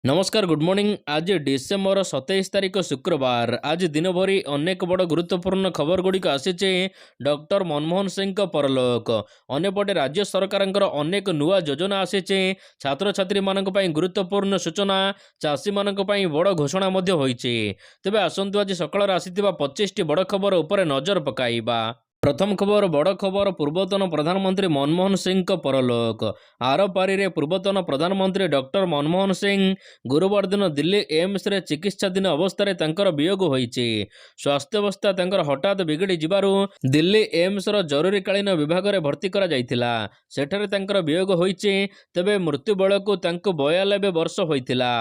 नमस्कार good morning. आज December 27 तारिख शुक्रवार। आज दिन भरी अनेक बड़ गुरुत्वपूर्ण खबर गुड़िक आसीचे। डॉक्टर मनमोहन सिंह परलोक अन्यपटे राज्य सरकार अनेक नुआ योजना आसीचे। छात्र छात्री मानक पई गुरुत्वपूर्ण सूचना, चाषी मानक पई बड़ घोषणा मध्य होईचे। तेबे आसंतु आज सकाळ आसीथिबा 25 टी बड़ खबर उपरे नजर पकाइबा। प्रथम खबर बड़ खबर पूर्वतन प्रधानमंत्री मनमोहन सिंह परलोक। आर पारी पूर्वतन प्रधानमंत्री डॉक्टर मनमोहन सिंह गुरुवार दिन दिल्ली एम्स रे चिकित्साधीन अवस्था तांकर वियोग होईचे। स्वास्थ्यावस्था तांकर हठात बिगड़ी जिबारु दिल्ली एम्स रो जरूरीकालीन विभाग रे भर्ती करा जायतिला। सेठारे तांकर वियोग होईचे। तेबे मृत्यु बेलकु तांको 92 वर्ष होईतिला।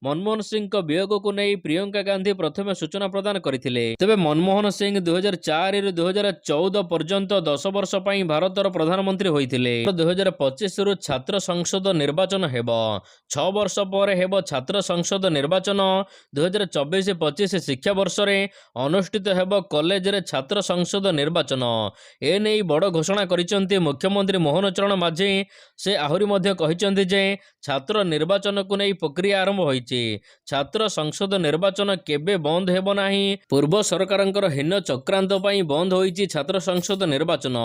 मनमोहन सिंह वियोग को नहीं प्रियंका गांधी प्रथम सूचना प्रदान करथिले। तेबे मनमोहन सिंह 2004 ରୁ 2014 पर्यंत 10 वर्ष पई भारतर प्रधानमंत्री होइथिले। 2025 रु छात्र संसद निर्वाचन हेबो। 6 वर्ष पर हेबो छात्र संसद निर्वाचन। 2024-25 शिक्षा वर्ष रे अनुष्ठित हेबो कॉलेज रे छात्र संसद निर्वाचन। ए नै बड़ घोषणा करिसंती मुख्यमंत्री मोहन चरण माझी। से आहुरी मध्ये कहिसंती जे छात्र निर्वाचन को नै प्रक्रिया आरंभ होई। छात्र संसद निर्वाचन केबे बंद हेबो नाही। पूर्व सरकारंकर हीन चक्रांत पई बंद होईची छात्र संसद निर्वाचन।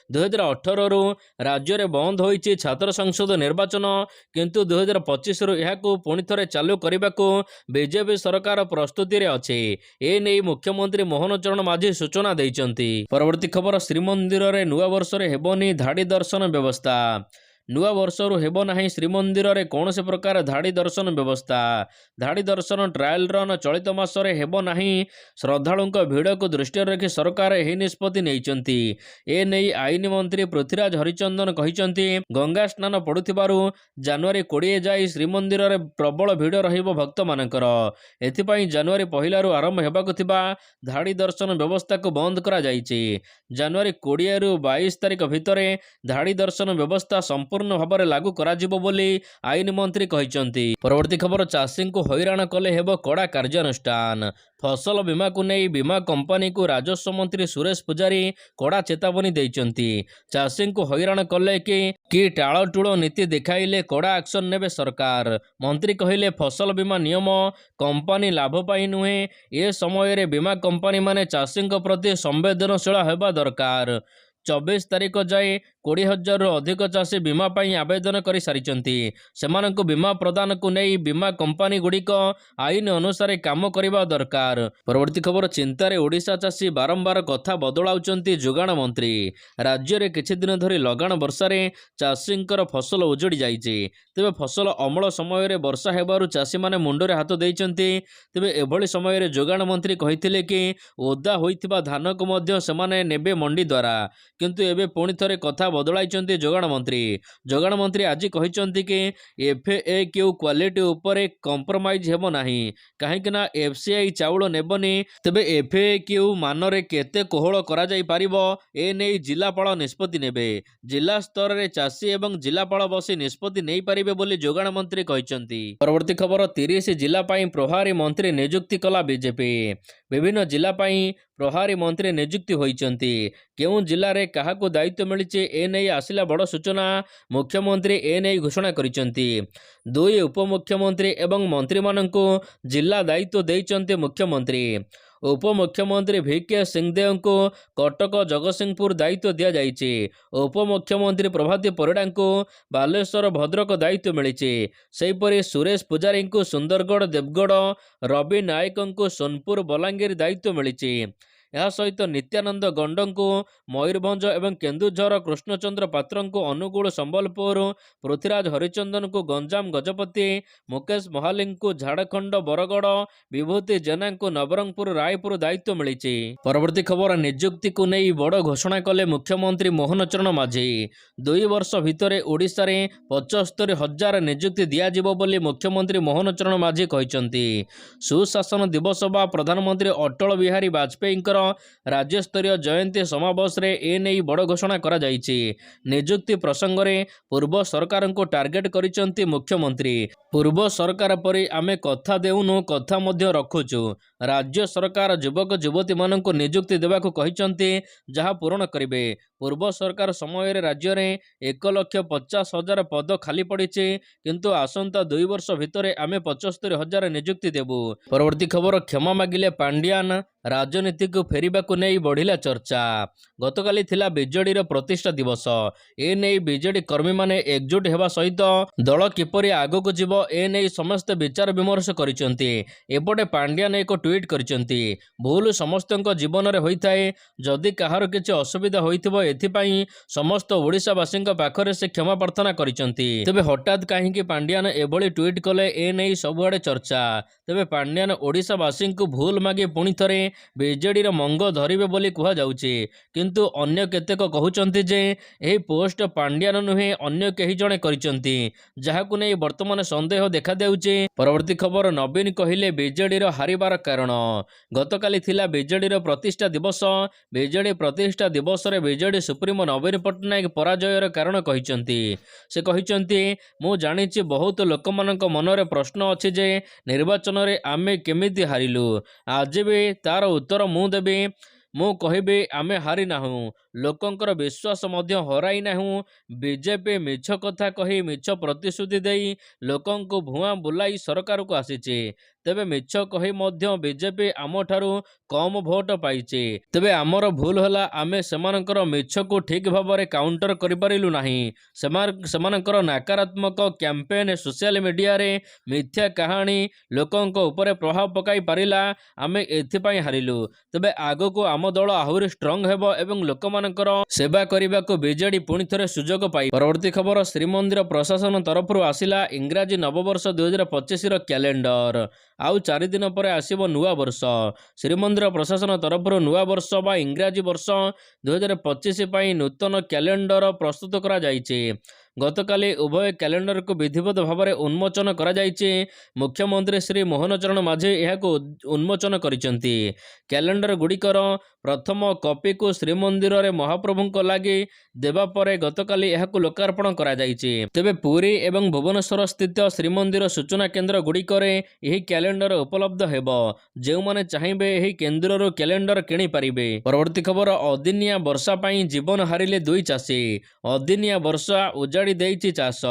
2018 रु राज्य रे बंद होईची छात्र संसद निर्वाचन, किंतु 2025 रु एहाकू पुणी थरे चालू करबाकू बीजेपी सरकार प्रस्तुति रे अछि। ए नै मुख्यमंत्री मोहन चरण माझी सूचना दैचंती। परवर्ती खबर श्रीमंदिर रे नुआ वर्ष रे हेबोनी धाड़ी दर्शन व्यवस्था। नुआ वर्षरु हेबो नाही श्रीमंदिर रे कौनसी प्रकार धाड़ी दर्शन व्यवस्था। धाड़ी दर्शन ट्रायल रन चलित मासरे हेबो नाही। श्रद्धालुंक भिड़ को दृष्टि रखी सरकार एही निष्पत्ति नेइचंती। ए नेई आईन मंत्री पृथ्वीराज हरिचंदन कहिचंती गंगा स्नान पड़ुथिबारु जनवरी 20 जाई श्रीमंदिर रे प्रबल भिड़ रहिबो भक्त मानकर। एथिपई जनवरी 1 रु आरंभ हेबाकु थिबा धाड़ी दर्शन व्यवस्था को बंद करा जाईची। जनवरी 20 रु 22 तारिख भितरे धाड़ी दर्शन व्यवस्था संपूर्ण भाव में लागू करा जिवो बोली आईन मंत्री कहिचंती। परवर्ती खबर चाषी को हैरान कले हेबो कड़ा कार्यानुष्ठान। फसल बीमा को नहीं बीमा कंपनी को राजस्व मंत्री सुरेश पुजारी कड़ा चेतावनी देइचंती। चाषी को हैरान कले कि टाळटुळ नीति देखाइले कड़ा एक्शन नेबे सरकार। मंत्री कहिले फसल बीमा नियम कंपनी लाभ पाई नुहे। ए समय रे बीमा कंपनी माने चाषी प्रति संवेदनशील हेबा दरकार। 24 तारिख जाए 20,000 रु अधिक चाषी बीमा पाई आवेदन कर सारिचंती। सेमानंकु बीमा प्रदान को नहीं बीमा कंपनी गुड़िक आईन अनुसार काम करबा दरकार। परवर्ती खबर चिंतारे ओडिशा चाषी बारंबार कथा बदलाउचंती जोगाण मंत्री। राज्य रे किछि दिन धरी लगाण वर्षा रे चाषींकर फसल उजड़ी जाइछि। तेबे फसल अमल समय रे वर्षा हेबारु चाषी माने मुंडरे हाथ देइचंती। तेबे एभली समय रे जोगाण मंत्री कहिथिले कि ओदा होइथिबा धान को मध्य सेमाने नेबे मंडी द्वारा, किंतु एबे पुणी थरे कथा बदलाइचंती जोगाण मंत्री। जोगाण मंत्री आज कहिचंती कि एफएक्यू क्वालिटी उपरे कंप्रोमाइज हेबो नाही, काहेकि ना एफसीआई चाउल नेबनी। तेबे एफएक्यू मानरे केते कोहळ करा जाई पारिबो ए नै जिलापाल निष्पत्ति नेबे। जिला स्तर रे चाषी एवं जिलापाल बसी निष्पत्ति नै पारिबे बोली जोगाण मंत्री कहिचंती। परवर्ती खबर 30 जिला पाई प्रभारी मंत्री नियुक्ति कला बीजेपी। विभिन्न जिला पाई प्रभारी मंत्री नियुक्ति होइचंती। केउं जिल्ला रे काहाको दायित्व मिलिचे ए नै आसिला बड़ सूचना। मुख्यमंत्री ए नै घोषणा करिचंती। 2 उपमुख्यमंत्री एवं मंत्री माननकु जिल्ला दायित्व देइचंती मुख्यमंत्री। उपमुख्यमंत्री VK सिंहदेव को कटक जगतसिंहपुर दायित्व दिया जाइए। उपमुख्यमंत्री प्रभाती परिड़ा को बालेश्वर भद्रक दायित्व मिली। सेहीपरि सुरेश पुजारी को सुंदरगढ़ देवगढ़, रवि नायक को सोनपुर बलांगीर दायित्व मिली। यह सहित नित्यानंद गंड को मयूरभंज एवं केन्दुझर, कृष्णचंद्र पात्र को अनुगुल संबलपुर, पृथ्वीराज हरिचंदन को गंजाम गजपति, मुकेश महाली को झारखंड बरगढ़, विभूति जेना को नवरंगपुर रायपुर दायित्व मिली। परवर्ती खबर नियुक्ति को नहीं बड़ घोषणा कले मुख्यमंत्री मोहन चरण माझी। 2 वर्ष भितर ओडिशा रे 75,000 नियुक्ति दियाजिबो बोली मुख्यमंत्री मोहन चरण माझी कहिसंती। सुशासन दिवस बा प्रधानमंत्री अटल बिहारी वाजपेयी राज्यस्तरीय जयंती समावेश रे एने बड़ घोषणा करा जायछि। नियुक्ति प्रसंग रे पूर्व सरकार को टार्गेट करिसंती मुख्यमंत्री। पूर्व सरकार परि आमे कथा देउनु कथा मध्य रखुचु। राज्य सरकार युवक युवती मानक नियुक्ति देवाक कहिसंती जहा पूरण करिवे। पूर्व सरकार समय रे राज्य रे 1,50,000 पद खाली पड़िछि, किंतु आसंता 2 वर्ष भितरे आमे 75,000 नियुक्ति देबु। परवर्ती खबर क्षमा मागिले पांड्यान राजनीति को फेरिबा को नहीं बढ़िला चर्चा। गतकाली थिला बीजेडी प्रतिष्ठा दिवस। ए नहीं बीजेडी कर्मी माने एकजुट हेबा सहित दल किपरि आगो जीव ए नहीं समस्त विचार विमर्श करिसंती। एपटे पांड्यान एक ट्वीट करिसंती, भूल समस्तक जीवन रे होइथाए, जदि काहार किछि असुविधा होइथिबो एथिपाई समस्त ओडिशावासी पाखरे से क्षमा प्रार्थना करिसंती। तेबे हठात काहेकि पांड्यान एभली ट्वीट कले ए नहीं सबुआडे चर्चा। तेबे पांड्यान ओडिशावासी को भूल मागे पुणी थरे बीजेडी मंग धरिबे बोली कुहा जाउछि, किंतु अन्य केतेक कहउचंती जे एही पोस्ट पांड्यान नुहे अन्य केही जणे करिसंती, जाहाकु नै वर्तमान संदेह देखा देउछि। परवर्ती खबर नवीन कहिले बीजेडी हारिबार कारण। गतकाली थिला बीजेडी प्रतिष्ठा दिवस। बीजेडी प्रतिष्ठा दिवस रे बीजेडी सुप्रीमो नवीन पट्टनायक पराजयर कारण कहिसंती। से कहिसंती, मु जानिछि बहुत लोकमानक मनरे प्रश्न अछि जे निर्वाचन रे आमे केमिति हारिलु। आज भी तार उत्तर मु देबी। मु कहिबे आमे हारि नाहु, लोकंकर विश्वास मध्य हराई नाहु। बीजेपी मिछ कथा कही मिछ प्रतिश्रुति देई लोकंको भुआ बुलाई सरकार को आसीचे। तेबे मिछ कही मध्य बीजेपी आमठारु कम भोट पाइचे। तेबे आमर भूल हला, आमे सेमानकर मिछ को ठीक भाबरे काउंटर करि पारिलु नाही। सेमानकर नकारात्मक कैंपेन सोशल मीडिया रे मिथ्या कहानी लोकंको ऊपर प्रभाव पकाई पारिला। आमे एथिपाई हारिलु। तेबे आगो को आम दल आहुरी स्ट्रंग हेबो एवं लोकमानकर सेवा करिबा को बीजेडी पुणी थरे सुजोग पाई। परवर्ती खबर श्रीमंदिर प्रशासन तरफरु आसिला इंग्राजी नववर्ष 2025 रो कैलेंडर। आउ 4 दिन पर आसिबो नुआ वर्ष। श्रीमंदिर प्रशासन तरफरु नुआ वर्ष बा इंग्राजी वर्ष 2025 पाई नूतन कैलेंडर प्रस्तुत करा जायछि। गतकाली उभय कैलेंडर को विधिवत भाव में उन्मोचन करा जायछि। मुख्यमंत्री श्री मोहन चरण माझी यहाको उन्मोचन करिसंती। कैलेंडर गुड़िकर प्रथम कॉपी को श्रीमंदिर रे महाप्रभुंक लागि देबा परे गतकाली यहाको लोकार्पण करा जायछि। तेबे पुरी एवं भुवनेश्वर स्थित श्रीमंदिर सूचना केन्द्र गुड़िकरे यही कैलेंडर उपलब्ध हेबो। जेउ माने चाहिबे यही केन्द्र रो कैलेंडर किनि पारिबे। परवर्ती खबर अदिनिया वर्षा पाई जीवन हारिले 2 चाषी। अदिनिया वर्षा उजाड़ी देइछि चाष।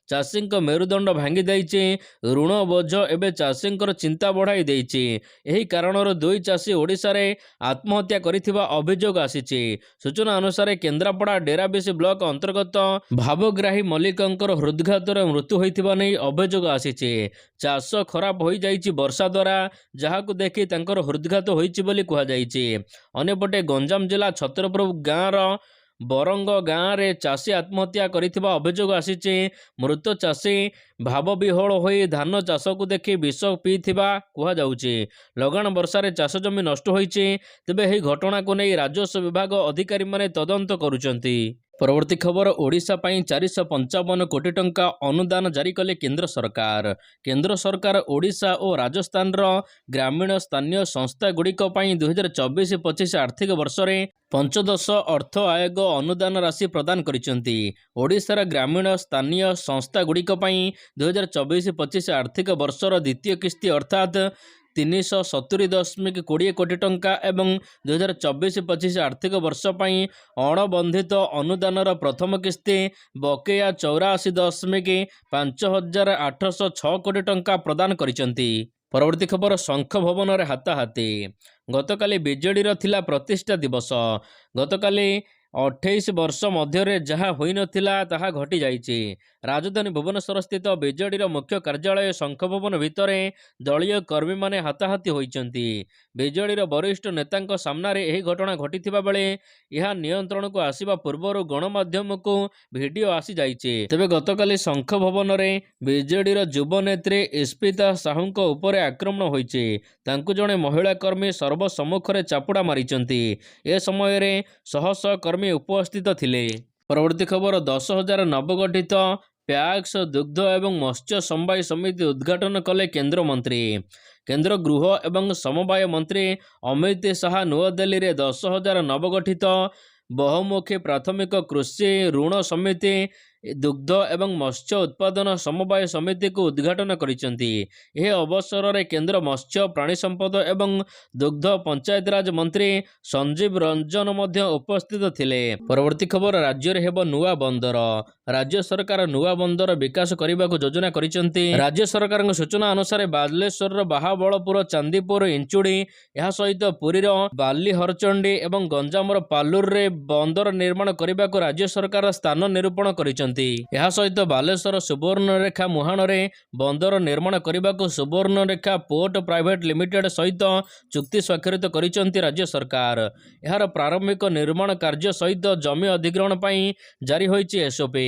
चाषींक मेरुदंड भांगी देइछि। ऋण बोझ एबे चाषींकर चिंता बढ़ाई देइछि। एही कारणर 2 चाषी ओडिशा रे आत्महत्या करिथिबा अभियोग आसीछि। सूचना अनुसार केन्द्रापड़ा डेराबिस ब्लॉक अंतर्गत भावग्राही मल्लिकंकर हृदघातर मृत्यु होइथिबा नै अभियोग आसीछि। चाष खराब होई जाइछि वर्षा द्वारा, जहाकु देखि तांकर हृदघात होइछि बोली कुहा जाइछि। अन्यपटे गंजाम जिला छत्रपुर गाँर बरंग गाँव रे चाषी आत्महत्या करिथिबा अभियोग आसीछि। मृत चाषी भावविह्वल होई धान चाष को देखि विष पीथिबा कुहा जाउछि। लगाण वर्षा रे चाष जमी नष्ट होइछि। तेबे एही घटना को नै राजस्व विभाग अधिकारी माने तदंत करुचंती। परवर्ती खबर ओडिशा पाई 455 कोटी टंका अनुदान जारी कले केंद्र सरकार। केंद्र सरकार ओडिशा और राजस्थान रो ग्रामीण स्थानीय संस्था गुड़िक 2024-25 आर्थिक वर्ष रे 15 अर्थ आयोग अनुदान राशि प्रदान करिसंती। ओडिशार ग्रामीण स्थानीय संस्था गुड़िक 2024-25 आर्थिक वर्षर द्वितीय किस्ती अर्थात 370.20 कोटी टंका एवं 2024-25 आर्थिक वर्ष पाई अणबंधित अनुदानर प्रथम किस्ती बकेया 84.5806 कोटी टंका प्रदान करिसंती। परवर्ती खबर शंख भवन रे हाताहाती। गतकाली बीजेडी थिला प्रतिष्ठा दिवस। गतकाली 28 वर्ष मध्य जहाँ होई नथिला ताहा घटी जाइछि। राजधानी भुवनेश्वर स्थित बीजेडी मुख्य कार्यालय शंख भवन भितरे दलीय कर्मी माने हाताहाती होइचंती। बीजेडी वरिष्ठ नेतांक सामनारे एही घटना घटिथिबा बेले यह नियंत्रण को आसीबा पूर्वरु गणमाध्यम को वीडियो आसी जाइछि। तेबे गतकाली शंख भवन रे बीजेडी युव नेत्री इस्पिता साहुंक उपरे आक्रमण होइछि। तांकु जणे महिला कर्मी सर्वसम्मुखरे चापुड़ा मारिचंती। ए समय रे शह शह कर्मी उपस्थित थिले। परवर्ती खबर 10,000 नवगठित ପ୍ୟାକ୍ସ ଦୁଗ୍ଧ ଏବଂ ମତ୍ସ୍ୟ ସମବାୟ ସମିତି ଉଦ୍ଘାଟନ କଲେ କେନ୍ଦ୍ରମନ୍ତ୍ରୀ। କେନ୍ଦ୍ର ଗୃହ ଏବଂ ସମବାୟ ମନ୍ତ୍ରୀ ଅମିତ ଶାହା ନୂଆଦିଲ୍ଲୀରେ 10,000 ନବଗଠିତ ବହୁମୁଖୀ ପ୍ରାଥମିକ କୃଷି ଋଣ ସମିତି ଦୁଗ୍ଧ ଏବଂ ମତ୍ସ୍ୟ ଉତ୍ପାଦନ ସମବାୟ ସମିତିକୁ ଉଦ୍ଘାଟନ କରିଛନ୍ତି। ଏହି ଅବସରରେ କେନ୍ଦ୍ର ମତ୍ସ୍ୟ ପ୍ରାଣୀ ସମ୍ପଦ ଏବଂ ଦୁଗ୍ଧ ପଞ୍ଚାୟତିରାଜ ମନ୍ତ୍ରୀ ସଞ୍ଜୀବ ରଞ୍ଜନ ମଧ୍ୟ ଉପସ୍ଥିତ ଥିଲେ। ପରବର୍ତ୍ତୀ ଖବର, ରାଜ୍ୟରେ ହେବ ନୂଆ ବନ୍ଦର। ରାଜ୍ୟ ସରକାର ନୂଆ ବନ୍ଦର ବିକାଶ କରିବାକୁ ଯୋଜନା କରିଛନ୍ତି। ରାଜ୍ୟ ସରକାରଙ୍କ ସୂଚନା ଅନୁସାରେ ବାଲେଶ୍ୱରର ବାହାବଳପୁର, ଚାନ୍ଦିପୁର, ଇଞ୍ଚୁଡ଼ି, ଏହା ସହିତ ପୁରୀର ବାଲିହରଚଣ୍ଡୀ ଏବଂ ଗଞ୍ଜାମର ପାଲୁରରେ ବନ୍ଦର ନିର୍ମାଣ କରିବାକୁ ରାଜ୍ୟ ସରକାର ସ୍ଥାନ ନିରୂପଣ କରିଛନ୍ତି। ଏହା ସହିତ ବାଲେଶ୍ୱର ସୁବର୍ଣ୍ଣରେଖା ମୁହାଣରେ ବନ୍ଦର ନିର୍ମାଣ କରିବାକୁ ସୁବର୍ଣ୍ଣରେଖା ପୋର୍ଟ ପ୍ରାଇଭେଟ ଲିମିଟେଡ୍ ସହିତ ଚୁକ୍ତି ସ୍ୱାକ୍ଷରିତ କରିଛନ୍ତି ରାଜ୍ୟ ସରକାର। ଏହାର ପ୍ରାରମ୍ଭିକ ନିର୍ମାଣ କାର୍ଯ୍ୟ ସହିତ ଜମି ଅଧିଗ୍ରହଣ ପାଇଁ ଜାରି ହୋଇଛି ଏସ୍ଓପି।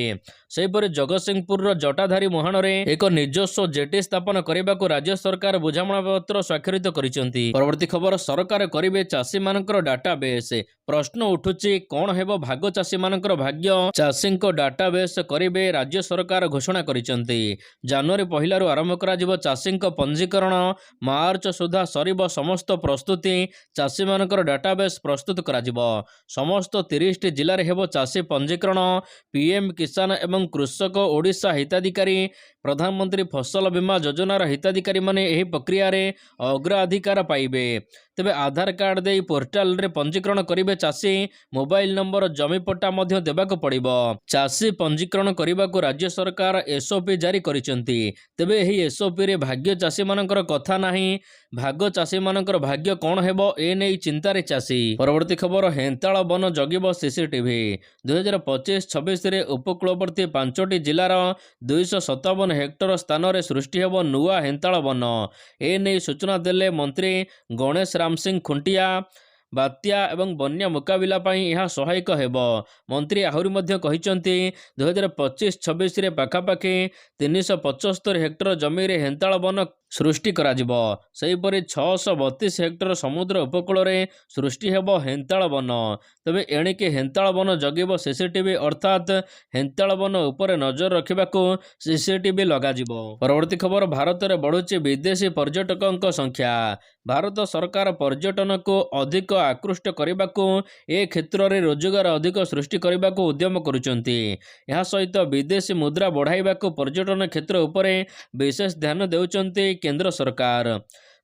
ସେହିପରି ଜଗତସିଂହପୁରର ଜଟାଧାରୀ ମୁହାଣରେ ଏକ ନିଜସ୍ୱ ଜେଟି ସ୍ଥାପନ କରିବାକୁ ରାଜ୍ୟ ସରକାର ବୁଝାମଣାପତ୍ର ସ୍ୱାକ୍ଷରିତ କରିଛନ୍ତି। ପରବର୍ତ୍ତୀ ଖବର, ସରକାର କରିବେ ଚାଷୀମାନଙ୍କର ଡାଟାବେସ୍। ପ୍ରଶ୍ନ ଉଠୁଛି, କ'ଣ ହେବ ଭାଗ ଚାଷୀମାନଙ୍କର ଭାଗ୍ୟ? ଚାଷୀଙ୍କ ଡାଟାବେସ୍ କରିବେ ରାଜ୍ୟ ସରକାର ଘୋଷଣା କରିଛନ୍ତି। ଜାନୁଆରୀ 1ରୁ ଆରମ୍ଭ କରାଯିବ ଚାଷୀଙ୍କ ପଞ୍ଜୀକରଣ। ମାର୍ଚ୍ଚ ସୁଦ୍ଧା ସରିବ ସମସ୍ତ ପ୍ରସ୍ତୁତି। ଚାଷୀମାନଙ୍କର ଡାଟାବେସ୍ ପ୍ରସ୍ତୁତ କରାଯିବ। ସମସ୍ତ 30ଟି ଜିଲ୍ଲାରେ ହେବ ଚାଷୀ ପଞ୍ଜୀକରଣ। ପିଏମ୍ କିଷାନ ଏବଂ କୃଷକ ଓଡ଼ିଶା ହିତାଧିକାରୀ ପ୍ରଧାନମନ୍ତ୍ରୀ ଫସଲ ବୀମା ଯୋଜନାର ହିତାଧିକାରୀମାନେ ଏହି ପ୍ରକ୍ରିୟାରେ ଅଗ୍ରାଧିକାର ପାଇବେ। ତେବେ ଆଧାର କାର୍ଡ ଦେଇ ପୋର୍ଟାଲରେ ପଞ୍ଜୀକରଣ କରିବେ ଚାଷୀ। ମୋବାଇଲ ନମ୍ବର, ଜମି ପଟ୍ଟା ମଧ୍ୟ ଦେବାକୁ ପଡ଼ିବ। ଚାଷୀ ପଞ୍ଜୀକରଣ କରିବାକୁ ରାଜ୍ୟ ସରକାର ଏସ୍ଓପି ଜାରି କରିଛନ୍ତି। ତେବେ ଏହି ଏସ୍ଓପିରେ ଭାଗ୍ୟ ଚାଷୀମାନଙ୍କର କଥା ନାହିଁ। ଭାଗ ଚାଷୀମାନଙ୍କର ଭାଗ୍ୟ କ'ଣ ହେବ, ଏ ନେଇ ଚିନ୍ତାରେ ଚାଷୀ। ପରବର୍ତ୍ତୀ ଖବର, ହେନ୍ତାଳ ବନ ଜଗିବ ସିସିଟିଭି। 2025-26ରେ ଉପକୂଳବର୍ତ୍ତୀ 5ଟି ଜିଲ୍ଲାର 257 ହେକ୍ଟର ସ୍ଥାନରେ ସୃଷ୍ଟି ହେବ ନୂଆ ହେନ୍ତାଳ ବନ। ଏ ନେଇ ସୂଚନା ଦେଲେ ମନ୍ତ୍ରୀ ଗଣେଶ ରାମ ସିଂ ଖୁଣ୍ଟିଆ। ବାତ୍ୟା ଏବଂ ବନ୍ୟା ମୁକାବିଲା ପାଇଁ ଏହା ସହାୟକ ହେବ। ମନ୍ତ୍ରୀ ଆହୁରି ମଧ୍ୟ କହିଛନ୍ତି, 2025-26ରେ ପାଖାପାଖି 375 ହେକ୍ଟର ଜମିରେ ହେନ୍ତାଳ ବନ ସୃଷ୍ଟି କରାଯିବ। ସେହିପରି 632 ହେକ୍ଟର ସମୁଦ୍ର ଉପକୂଳରେ ସୃଷ୍ଟି ହେବ ହେନ୍ତାଳ ବନ। ତେବେ ଏଣିକି ହେନ୍ତାଳ ବନ ଜଗିବ ସିସିଟିଭି, ଅର୍ଥାତ୍ ହେନ୍ତାଳ ବନ ଉପରେ ନଜର ରଖିବାକୁ ସିସିଟିଭି ଲଗାଯିବ। ପରବର୍ତ୍ତୀ ଖବର, ଭାରତରେ ବଢ଼ୁଛି ବିଦେଶୀ ପର୍ଯ୍ୟଟକଙ୍କ ସଂଖ୍ୟା। ଭାରତ ସରକାର ପର୍ଯ୍ୟଟନକୁ ଅଧିକ ଆକୃଷ୍ଟ କରିବାକୁ ଏ କ୍ଷେତ୍ରରେ ରୋଜଗାର ଅଧିକ ସୃଷ୍ଟି କରିବାକୁ ଉଦ୍ୟମ କରୁଛନ୍ତି। ଏହା ସହିତ ବିଦେଶୀ ମୁଦ୍ରା ବଢ଼ାଇବାକୁ ପର୍ଯ୍ୟଟନ କ୍ଷେତ୍ର ଉପରେ ବିଶେଷ ଧ୍ୟାନ ଦେଉଛନ୍ତି କେନ୍ଦ୍ର ସରକାର।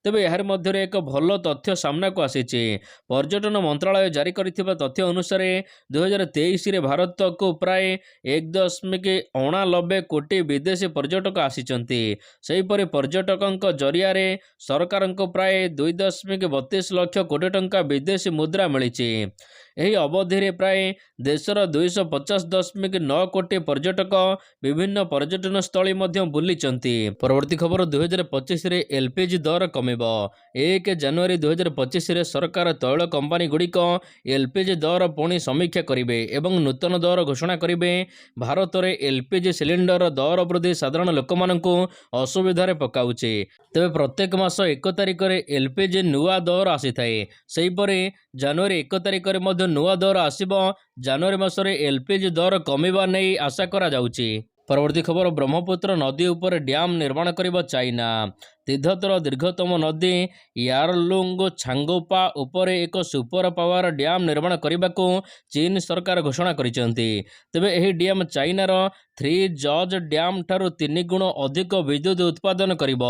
ତେବେ ଏହାର ମଧ୍ୟରେ ଏକ ଭଲ ତଥ୍ୟ ସାମ୍ନାକୁ ଆସିଛି। ପର୍ଯ୍ୟଟନ ମନ୍ତ୍ରାଳୟ ଜାରି କରିଥିବା ତଥ୍ୟ ଅନୁସାରେ 2023ରେ ଭାରତକୁ ପ୍ରାୟ 1.89 କୋଟି ବିଦେଶୀ ପର୍ଯ୍ୟଟକ ଆସିଛନ୍ତି। ସେହିପରି ପର୍ଯ୍ୟଟକଙ୍କ ଜରିଆରେ ସରକାରଙ୍କୁ ପ୍ରାୟ 2.32 ଲକ୍ଷ କୋଟି ଟଙ୍କା ବିଦେଶୀ ମୁଦ୍ରା ମିଳିଛି। ଏହି ଅବଧିରେ ପ୍ରାୟ ଦେଶର 250.9 କୋଟି ପର୍ଯ୍ୟଟକ ବିଭିନ୍ନ ପର୍ଯ୍ୟଟନ ସ୍ଥଳୀ ମଧ୍ୟ ବୁଲିଛନ୍ତି। ପରବର୍ତ୍ତୀ ଖବର, 2025ରେ ଏଲ୍ପିଜି ଦର କମିବ। 1 ଜାନୁଆରୀ 2025ରେ ସରକାର ତୈଳ କମ୍ପାନୀଗୁଡ଼ିକ ଏଲ୍ପିଜି ଦର ପୁଣି ସମୀକ୍ଷା କରିବେ ଏବଂ ନୂତନ ଦର ଘୋଷଣା କରିବେ। ଭାରତରେ ଏଲ୍ପିଜି ସିଲିଣ୍ଡର ଦର ବୃଦ୍ଧି ସାଧାରଣ ଲୋକମାନଙ୍କୁ ଅସୁବିଧାରେ ପକାଉଛି। ତେବେ ପ୍ରତ୍ୟେକ ମାସ 1 ତାରିଖରେ ଏଲ୍ପିଜି ନୂଆ ଦର ଆସିଥାଏ। ସେହିପରି ଜାନୁଆରୀ 1 ତାରିଖରେ ମଧ୍ୟ ନୂଆ ଦର ଆସିବ। ଜାନୁଆରୀ ମାସରେ ଏଲ୍ପିଜି ଦର କମିବା ନେଇ ଆଶା କରାଯାଉଛି। ପରବର୍ତ୍ତୀ ଖବର, ବ୍ରହ୍ମପୁତ୍ର ନଦୀ ଉପରେ ଡ୍ୟାମ୍ ନିର୍ମାଣ କରିବ ଚାଇନା। ତିବ୍ଦତର ଦୀର୍ଘତମ ନଦୀ ୟାରଲୁଙ୍ଗ ଛାଙ୍ଗପା ଉପରେ ଏକ ସୁପର ପାୱାର ଡ୍ୟାମ୍ ନିର୍ମାଣ କରିବାକୁ ଚୀନ ସରକାର ଘୋଷଣା କରିଛନ୍ତି। ତେବେ ଏହି ଡ୍ୟାମ୍ ଚାଇନାର 3 ଜର୍ଜ ଡ୍ୟାମ୍ ଠାରୁ 3 ଗୁଣ ଅଧିକ ବିଦ୍ୟୁତ୍ ଉତ୍ପାଦନ କରିବ,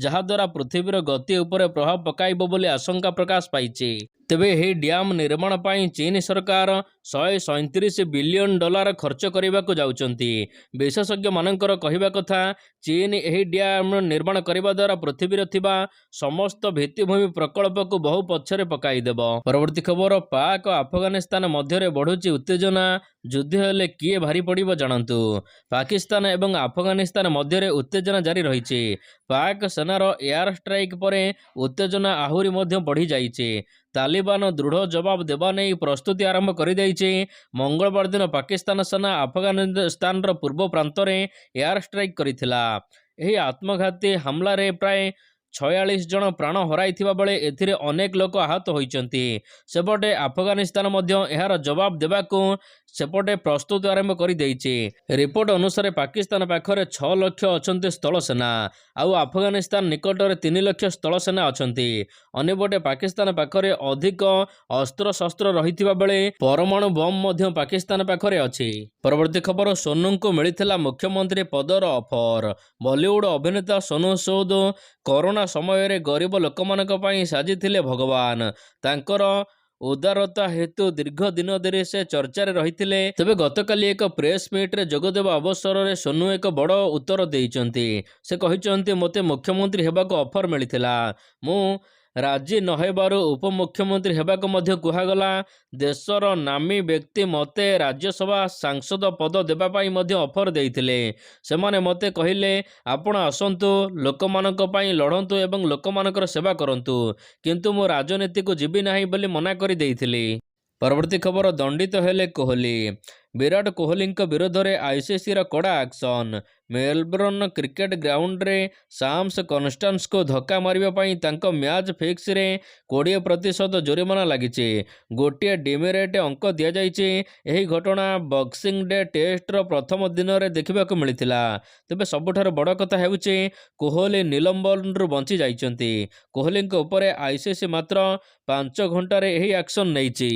ଯାହାଦ୍ୱାରା ପୃଥିବୀର ଗତି ଉପରେ ପ୍ରଭାବ ପକାଇବ ବୋଲି ଆଶଙ୍କା ପ୍ରକାଶ ପାଇଛି। ତେବେ ଏହି ଡ୍ୟାମ୍ ନିର୍ମାଣ ପାଇଁ ଚୀନ ସରକାର $137 ବିଲିୟନ ଖର୍ଚ୍ଚ କରିବାକୁ ଯାଉଛନ୍ତି। ବିଶେଷଜ୍ଞମାନଙ୍କର କହିବା କଥା, ଚୀନ ଏହି ଡ୍ୟାମ୍ ନିର୍ମାଣ କରିବା ଦ୍ୱାରା ପୃଥିବୀରେ ଥିବା ସମସ୍ତ ଭିତ୍ତିଭୂମି ପ୍ରକଳ୍ପକୁ ବହୁ ପଛରେ ପକାଇଦେବ। ପରବର୍ତ୍ତୀ ଖବର, ପାକ୍ ଓ ଆଫଗାନିସ୍ତାନ ମଧ୍ୟରେ ବଢ଼ୁଛି ଉତ୍ତେଜନା। ଯୁଦ୍ଧ ହେଲେ କିଏ ଭାରି ପଡ଼ିବ ଜାଣନ୍ତୁ। ପାକିସ୍ତାନ ଏବଂ ଆଫଗାନିସ୍ତାନ ମଧ୍ୟରେ ଉତ୍ତେଜନା ଜାରି ରହିଛି। ପାକ୍ ସେନାର ଏୟାର ଷ୍ଟ୍ରାଇକ୍ ପରେ ଉତ୍ତେଜନା ଆହୁରି ମଧ୍ୟ ବଢ଼ିଯାଇଛି। ତାଲିବାନ ଦୃଢ଼ ଜବାବ ଦେବା ନେଇ ପ୍ରସ୍ତୁତି ଆରମ୍ଭ କରିଦେଇଛି। ମଙ୍ଗଳବାର ଦିନ ପାକିସ୍ତାନ ସେନା ଆଫଗାନିସ୍ତାନର ପୂର୍ବ ପ୍ରାନ୍ତରେ ଏୟାର ଷ୍ଟ୍ରାଇକ୍ କରିଥିଲା। ଏହି ଆତ୍ମଘାତୀ ହାମଲାରେ ପ୍ରାୟ 46 ଜଣ ପ୍ରାଣ ହରାଇଥିବା ବେଳେ ଏଥିରେ ଅନେକ ଲୋକ ଆହତ ହୋଇଛନ୍ତି। ସେପଟେ ଆଫଗାନିସ୍ତାନ ମଧ୍ୟ ଏହାର ଜବାବ ଦେବାକୁ ସେପଟେ ପ୍ରସ୍ତୁତି ଆରମ୍ଭ କରିଦେଇଛି। ରିପୋର୍ଟ ଅନୁସାରେ ପାକିସ୍ତାନ ପାଖରେ 6 ଲକ୍ଷ ଅଛନ୍ତି ସ୍ଥଳସେନା, ଆଉ ଆଫଗାନିସ୍ତାନ ନିକଟରେ 3 ଲକ୍ଷ ସ୍ଥଳସେନା ଅଛନ୍ତି। ଅନ୍ୟପଟେ ପାକିସ୍ତାନ ପାଖରେ ଅଧିକ ଅସ୍ତ୍ରଶସ୍ତ୍ର ରହିଥିବା ବେଳେ ପରମାଣୁ ବମ୍ ମଧ୍ୟ ପାକିସ୍ତାନ ପାଖରେ ଅଛି। ପରବର୍ତ୍ତୀ ଖବର, ସୋନୁଙ୍କୁ ମିଳିଥିଲା ମୁଖ୍ୟମନ୍ତ୍ରୀ ପଦର ଅଫର। ବଲିଉଡ ଅଭିନେତା ସୋନୁ ସୁଦ କରୋନା ସମୟରେ ଗରିବ ଲୋକମାନଙ୍କ ପାଇଁ ସାଜିଥିଲେ ଭଗବାନ। ତାଙ୍କର ଉଦାରତା ହେତୁ ଦୀର୍ଘ ଦିନ ଧରି ସେ ଚର୍ଚ୍ଚାରେ ରହିଥିଲେ। ତେବେ ଗତକାଲି ଏକ ପ୍ରେସ୍ ମିଟ୍ରେ ଯୋଗଦେବା ଅବସରରେ ସୋନୁ ଏକ ବଡ଼ ଉତ୍ତର ଦେଇଛନ୍ତି। ସେ କହିଛନ୍ତି, ମୋତେ ମୁଖ୍ୟମନ୍ତ୍ରୀ ହେବାକୁ ଅଫର ମିଳିଥିଲା। ମୁଁ ରାଜି ନ ହେବାରୁ ଉପମୁଖ୍ୟମନ୍ତ୍ରୀ ହେବାକୁ ମଧ୍ୟ କୁହାଗଲା। ଦେଶର ନାମୀ ବ୍ୟକ୍ତି ମୋତେ ରାଜ୍ୟସଭା ସାଂସଦ ପଦ ଦେବା ପାଇଁ ମଧ୍ୟ ଅଫର ଦେଇଥିଲେ। ସେମାନେ ମୋତେ କହିଲେ, ଆପଣ ଆସନ୍ତୁ, ଲୋକମାନଙ୍କ ପାଇଁ ଲଢ଼ନ୍ତୁ ଏବଂ ଲୋକମାନଙ୍କର ସେବା କରନ୍ତୁ, କିନ୍ତୁ ମୁଁ ରାଜନୀତିକୁ ଯିବି ନାହିଁ ବୋଲି ମନା କରିଦେଇଥିଲି। ପରବର୍ତ୍ତୀ ଖବର, ଦଣ୍ଡିତ ହେଲେ କୋହଲି। ବିରାଟ କୋହଲିଙ୍କ ବିରୋଧରେ ଆଇସିସିର କଡ଼ା ଆକ୍ସନ। ମେଲବର୍ଣ୍ଣ କ୍ରିକେଟ ଗ୍ରାଉଣ୍ଡରେ ସାମ୍ସ କନଷ୍ଟାନ୍ସଙ୍କୁ ଧକ୍କା ମାରିବା ପାଇଁ ତାଙ୍କ ମ୍ୟାଚ୍ ଫିକ୍ସରେ 20% ଜୋରିମାନା ଲାଗିଛି। ଗୋଟିଏ ଡିମେରିଟ୍ ଅଙ୍କ ଦିଆଯାଇଛି। ଏହି ଘଟଣା ବକ୍ସିଂ ଡେ ଟେଷ୍ଟର ପ୍ରଥମ ଦିନରେ ଦେଖିବାକୁ ମିଳିଥିଲା। ତେବେ ସବୁଠାରୁ ବଡ଼ କଥା ହେଉଛି, କୋହଲି ନିଲମ୍ବନରୁ ବଞ୍ଚି ଯାଇଛନ୍ତି। କୋହଲିଙ୍କ ଉପରେ ଆଇସିସି ମାତ୍ର 5 ଘଣ୍ଟାରେ ଏହି ଆକ୍ସନ ନେଇଛି।